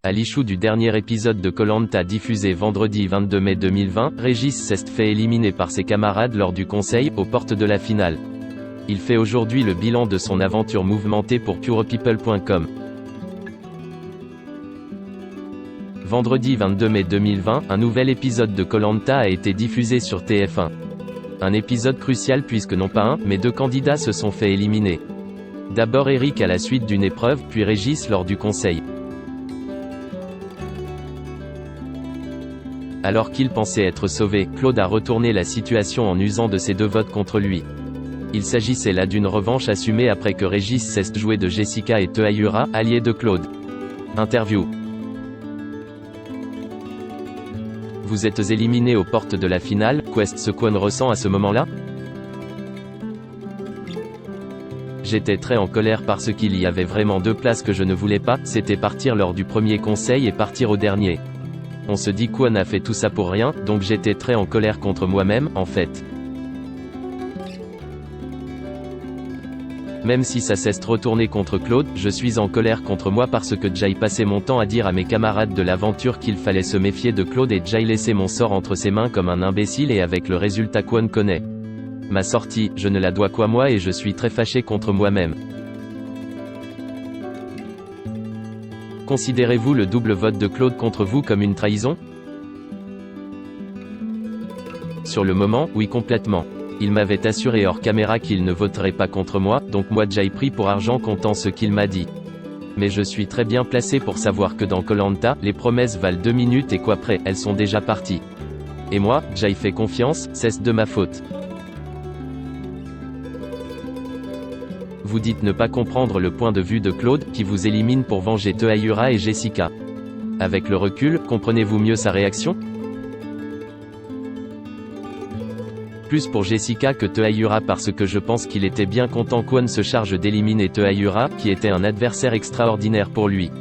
À l'issue du dernier épisode de Koh-Lanta diffusé vendredi 22 mai 2020, Régis s'est fait éliminer par ses camarades lors du conseil, aux portes de la finale. Il fait aujourd'hui le bilan de son aventure mouvementée pour purepeople.com. Vendredi 22 mai 2020, un nouvel épisode de Koh-Lanta a été diffusé sur TF1. Un épisode crucial puisque non pas un, mais deux candidats se sont fait éliminer. D'abord Eric à la suite d'une épreuve, puis Régis lors du conseil. Alors qu'il pensait être sauvé, Claude a retourné la situation en usant de ses deux votes contre lui. Il s'agissait là d'une revanche assumée après que Régis s'est joué de Jessica et Tehayura, alliés de Claude. Interview. Vous êtes éliminé aux portes de la finale, qu'est-ce qu'on ressent à ce moment-là? J'étais très en colère parce qu'il y avait vraiment deux places que je ne voulais pas, c'était partir lors du premier conseil et partir au dernier. On se dit qu'on a fait tout ça pour rien, donc j'étais très en colère contre moi-même, en fait. Même si ça s'est retourné contre Claude, je suis en colère contre moi parce que j'ai passé mon temps à dire à mes camarades de l'aventure qu'il fallait se méfier de Claude et j'ai laissé mon sort entre ses mains comme un imbécile et avec le résultat qu'on connaît. Ma sortie, je ne la dois qu'à moi et je suis très fâché contre moi-même. Considérez-vous le double vote de Claude contre vous comme une trahison? Sur le moment, oui complètement. Il m'avait assuré hors caméra qu'il ne voterait pas contre moi, donc moi j'ai pris pour argent comptant ce qu'il m'a dit. Mais je suis très bien placé pour savoir que dans Koh-Lanta, les promesses valent 2 minutes et qu'après, elles sont déjà parties. Et moi, j'ai fait confiance, c'est de ma faute. Vous dites ne pas comprendre le point de vue de Claude, qui vous élimine pour venger Tehayura et Jessica. Avec le recul, comprenez-vous mieux sa réaction? Plus pour Jessica que Tehayura parce que je pense qu'il était bien content qu'on se charge d'éliminer Tehayura, qui était un adversaire extraordinaire pour lui.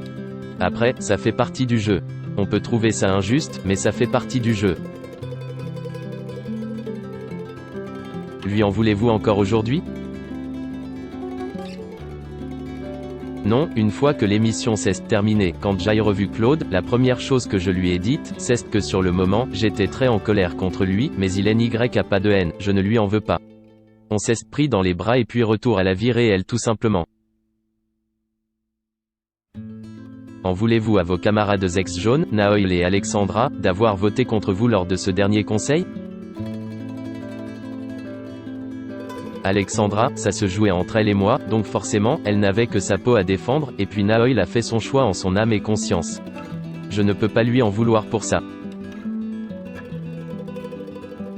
Après, ça fait partie du jeu. On peut trouver ça injuste, mais ça fait partie du jeu. Lui en voulez-vous encore aujourd'hui? Non, une fois que l'émission s'est terminée, quand j'ai revu Claude, la première chose que je lui ai dite, c'est que sur le moment, j'étais très en colère contre lui, mais il n'y a pas de haine, je ne lui en veux pas. On s'est pris dans les bras et puis retour à la vie réelle tout simplement. En voulez-vous à vos camarades ex-jaunes, Naoil et Alexandra, d'avoir voté contre vous lors de ce dernier conseil? Alexandra, ça se jouait entre elle et moi, donc forcément, elle n'avait que sa peau à défendre, et puis Naoil a fait son choix en son âme et conscience. Je ne peux pas lui en vouloir pour ça.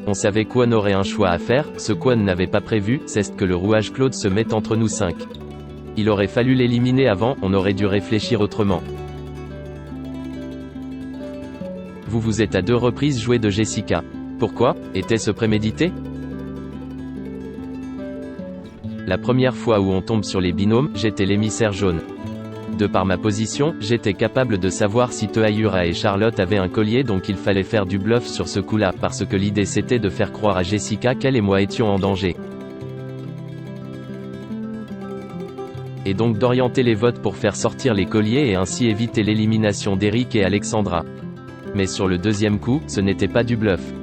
On savait qu'on aurait un choix à faire, ce qu'on n'avait pas prévu, c'est que le rouage Claude se mette entre nous 5. Il aurait fallu l'éliminer avant, on aurait dû réfléchir autrement. Vous vous êtes à 2 reprises joué de Jessica. Pourquoi? Était-ce prémédité? La première fois où on tombe sur les binômes, j'étais l'émissaire jaune. De par ma position, j'étais capable de savoir si Tehayura et Charlotte avaient un collier donc il fallait faire du bluff sur ce coup-là parce que l'idée c'était de faire croire à Jessica qu'elle et moi étions en danger. Et donc d'orienter les votes pour faire sortir les colliers et ainsi éviter l'élimination d'Eric et Alexandra. Mais sur le deuxième coup, ce n'était pas du bluff.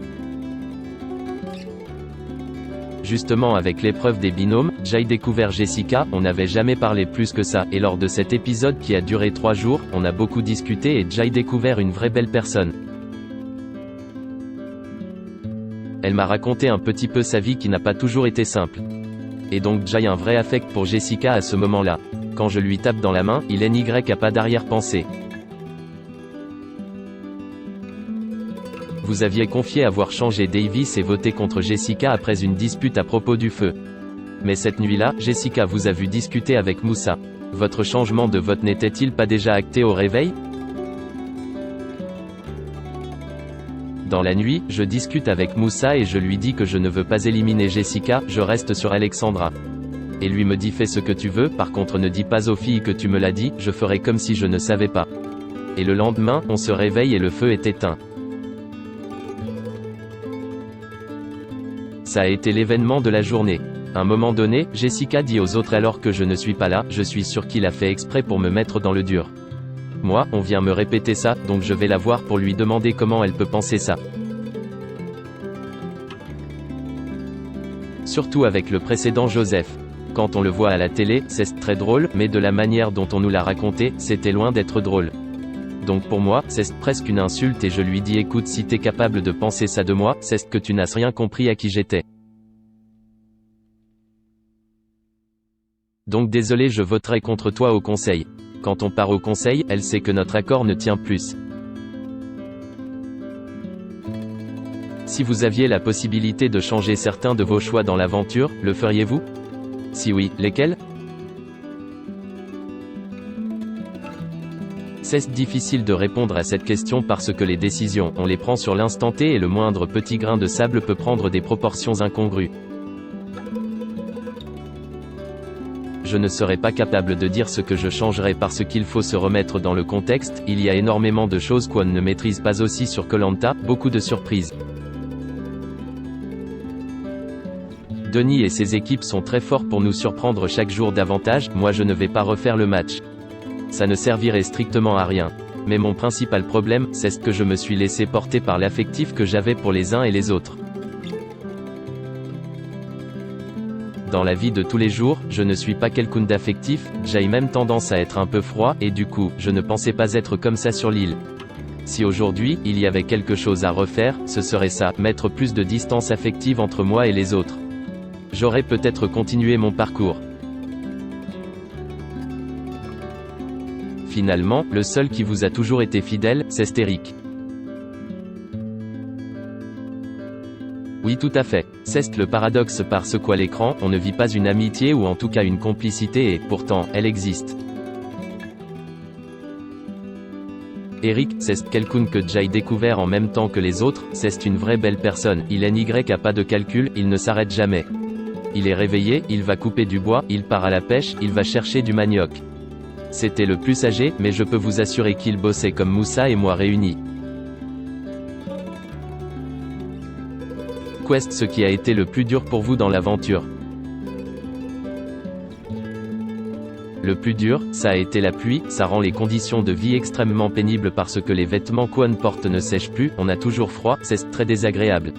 Justement avec l'épreuve des binômes, j'ai découvert Jessica, on n'avait jamais parlé plus que ça, et lors de cet épisode qui a duré 3 jours, on a beaucoup discuté et j'ai découvert une vraie belle personne. Elle m'a raconté un petit peu sa vie qui n'a pas toujours été simple. Et donc j'ai un vrai affect pour Jessica à ce moment-là. Quand je lui tape dans la main, il n'y a pas d'arrière-pensée. Vous aviez confié avoir changé Davis et voté contre Jessica après une dispute à propos du feu. Mais cette nuit-là, Jessica vous a vu discuter avec Moussa. Votre changement de vote n'était-il pas déjà acté au réveil? Dans la nuit, je discute avec Moussa et je lui dis que je ne veux pas éliminer Jessica, je reste sur Alexandra. Et lui me dit fais ce que tu veux, par contre ne dis pas aux filles que tu me l'as dit, je ferai comme si je ne savais pas. Et le lendemain, on se réveille et le feu est éteint. Ça a été l'événement de la journée. À un moment donné, Jessica dit aux autres alors que je ne suis pas là, je suis sûr qu'il a fait exprès pour me mettre dans le dur. Moi, on vient me répéter ça, donc je vais la voir pour lui demander comment elle peut penser ça. Surtout avec le précédent Joseph. Quand on le voit à la télé, c'est très drôle, mais de la manière dont on nous l'a raconté, c'était loin d'être drôle. Donc pour moi, c'est presque une insulte et je lui dis écoute, si t'es capable de penser ça de moi, c'est que tu n'as rien compris à qui j'étais. Donc désolé, je voterai contre toi au conseil. Quand on part au conseil, elle sait que notre accord ne tient plus. Si vous aviez la possibilité de changer certains de vos choix dans l'aventure, le feriez-vous? Si oui, lesquels? C'est difficile de répondre à cette question parce que les décisions, on les prend sur l'instant T et le moindre petit grain de sable peut prendre des proportions incongrues. Je ne serais pas capable de dire ce que je changerais parce qu'il faut se remettre dans le contexte, il y a énormément de choses qu'on ne maîtrise pas aussi sur Koh-Lanta, beaucoup de surprises. Denis et ses équipes sont très forts pour nous surprendre chaque jour davantage, moi je ne vais pas refaire le match. Ça ne servirait strictement à rien. Mais mon principal problème, c'est que je me suis laissé porter par l'affectif que j'avais pour les uns et les autres. Dans la vie de tous les jours, je ne suis pas quelqu'un d'affectif, j'ai même tendance à être un peu froid, et du coup, je ne pensais pas être comme ça sur l'île. Si aujourd'hui, il y avait quelque chose à refaire, ce serait ça, mettre plus de distance affective entre moi et les autres. J'aurais peut-être continué mon parcours. Finalement, le seul qui vous a toujours été fidèle, c'est Eric. Oui, tout à fait. C'est le paradoxe parce qu'à l'écran, on ne vit pas une amitié ou en tout cas une complicité et, pourtant, elle existe. Eric, c'est quelqu'un que j'ai découvert en même temps que les autres, c'est une vraie belle personne, il n'y a pas de calcul, il ne s'arrête jamais. Il est réveillé, il va couper du bois, il part à la pêche, il va chercher du manioc. C'était le plus âgé, mais je peux vous assurer qu'il bossait comme Moussa et moi réunis. Quest ce qui a été le plus dur pour vous dans l'aventure? Le plus dur, ça a été la pluie, ça rend les conditions de vie extrêmement pénibles parce que les vêtements qu'on porte ne sèchent plus, on a toujours froid, c'est très désagréable.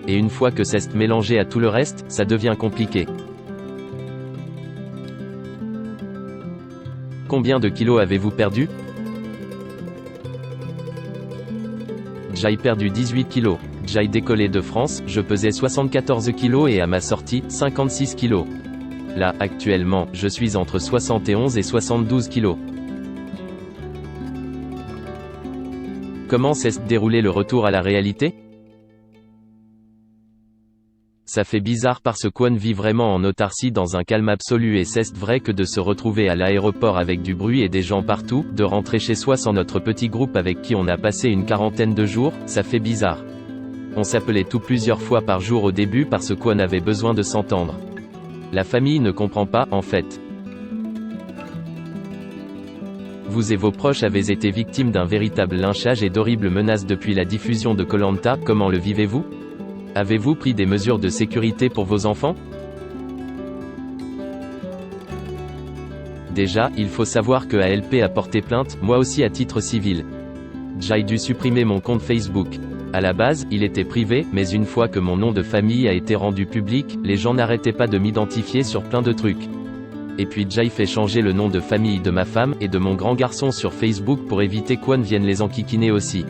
Et une fois que c'est mélangé à tout le reste, ça devient compliqué. Combien de kilos avez-vous perdu? J'ai perdu 18 kilos. J'ai décollé de France, je pesais 74 kilos et à ma sortie, 56 kilos. Là, actuellement, je suis entre 71 et 72 kilos. Comment s'est déroulé le retour à la réalité? Ça fait bizarre parce qu'on vit vraiment en autarcie dans un calme absolu et c'est vrai que de se retrouver à l'aéroport avec du bruit et des gens partout, de rentrer chez soi sans notre petit groupe avec qui on a passé une quarantaine de jours, ça fait bizarre. On s'appelait tout plusieurs fois par jour au début parce qu'on avait besoin de s'entendre. La famille ne comprend pas, en fait. Vous et vos proches avez été victimes d'un véritable lynchage et d'horribles menaces depuis la diffusion de Koh-Lanta, comment le vivez-vous? Avez-vous pris des mesures de sécurité pour vos enfants? Déjà, il faut savoir que ALP a porté plainte, moi aussi à titre civil. J'ai dû supprimer mon compte Facebook. À la base, il était privé, mais une fois que mon nom de famille a été rendu public, les gens n'arrêtaient pas de m'identifier sur plein de trucs. Et puis j'ai fait changer le nom de famille de ma femme, et de mon grand garçon sur Facebook pour éviter qu'on vienne les enquiquiner aussi.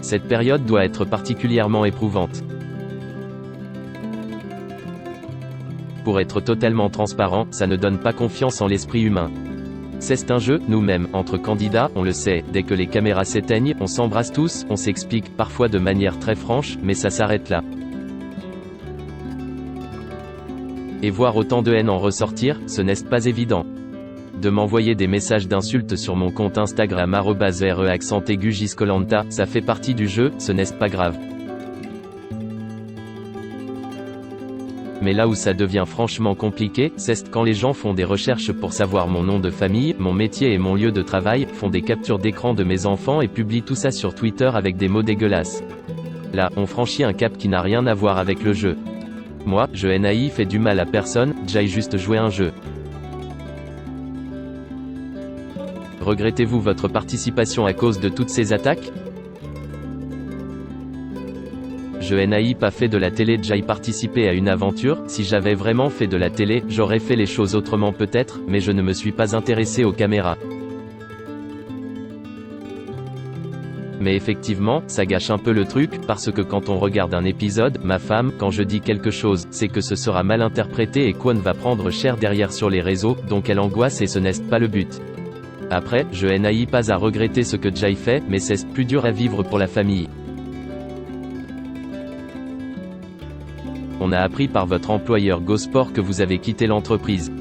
Cette période doit être particulièrement éprouvante. Pour être totalement transparent, ça ne donne pas confiance en l'esprit humain. C'est un jeu, nous-mêmes, entre candidats, on le sait, dès que les caméras s'éteignent, on s'embrasse tous, on s'explique, parfois de manière très franche, mais ça s'arrête là. Et voir autant de haine en ressortir, ce n'est pas évident. De m'envoyer des messages d'insultes sur mon compte Instagram @re_Giskolanta, ça fait partie du jeu, ce n'est pas grave. Mais là où ça devient franchement compliqué, c'est quand les gens font des recherches pour savoir mon nom de famille, mon métier et mon lieu de travail, font des captures d'écran de mes enfants et publient tout ça sur Twitter avec des mots dégueulasses. Là, on franchit un cap qui n'a rien à voir avec le jeu. Moi, je n'ai fait du mal à personne, j'ai juste joué un jeu. Regrettez-vous votre participation à cause de toutes ces attaques? Je n'ai pas fait de la télé. J'ai participé à une aventure. Si j'avais vraiment fait de la télé, j'aurais fait les choses autrement peut-être, mais je ne me suis pas intéressé aux caméras. Mais effectivement, ça gâche un peu le truc, parce que quand on regarde un épisode, ma femme, quand je dis quelque chose, c'est que ce sera mal interprété et Kwon va prendre cher derrière sur les réseaux, donc elle angoisse et ce n'est pas le but. Après, je n'ai pas à regretter ce que j'ai fait, mais c'est plus dur à vivre pour la famille. On a appris par votre employeur GoSport que vous avez quitté l'entreprise.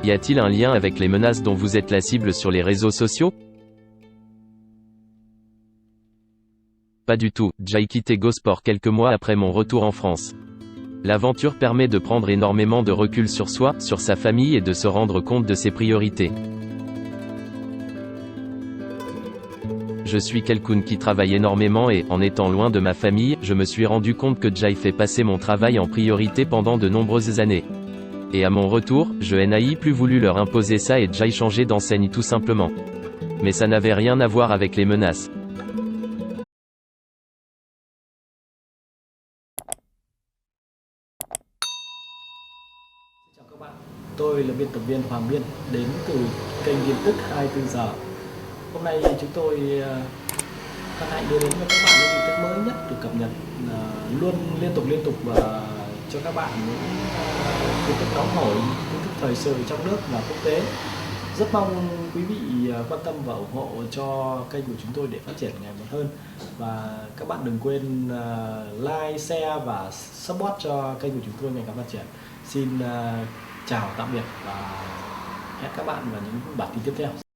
Y a-t-il un lien avec les menaces dont vous êtes la cible sur les réseaux sociaux? Pas du tout, j'ai quitté GoSport quelques mois après mon retour en France. L'aventure permet de prendre énormément de recul sur soi, sur sa famille et de se rendre compte de ses priorités. Je suis quelqu'un qui travaille énormément et, en étant loin de ma famille, je me suis rendu compte que j'ai fait passer mon travail en priorité pendant de nombreuses années. Et à mon retour, je n'ai plus voulu leur imposer ça et j'ai changé d'enseigne tout simplement. Mais ça n'avait rien à voir avec les menaces. Chào các bạn, tôi là biên tập viên Hoàng Biên đến từ kênh tin tức 24 giờ. Hôm nay chúng tôi hân hạnh đưa đến cho các bạn những tin tức mới nhất được cập nhật luôn liên tục và cho các bạn những tin tức nóng hổi, tin tức thời sự trong nước và quốc tế. Rất mong quý vị quan tâm và ủng hộ cho kênh của chúng tôi để phát triển ngày một hơn. Và các bạn đừng quên like, share và support cho kênh của chúng tôi ngày càng phát triển. Xin chào tạm biệt và hẹn các bạn vào những bản tin tiếp theo.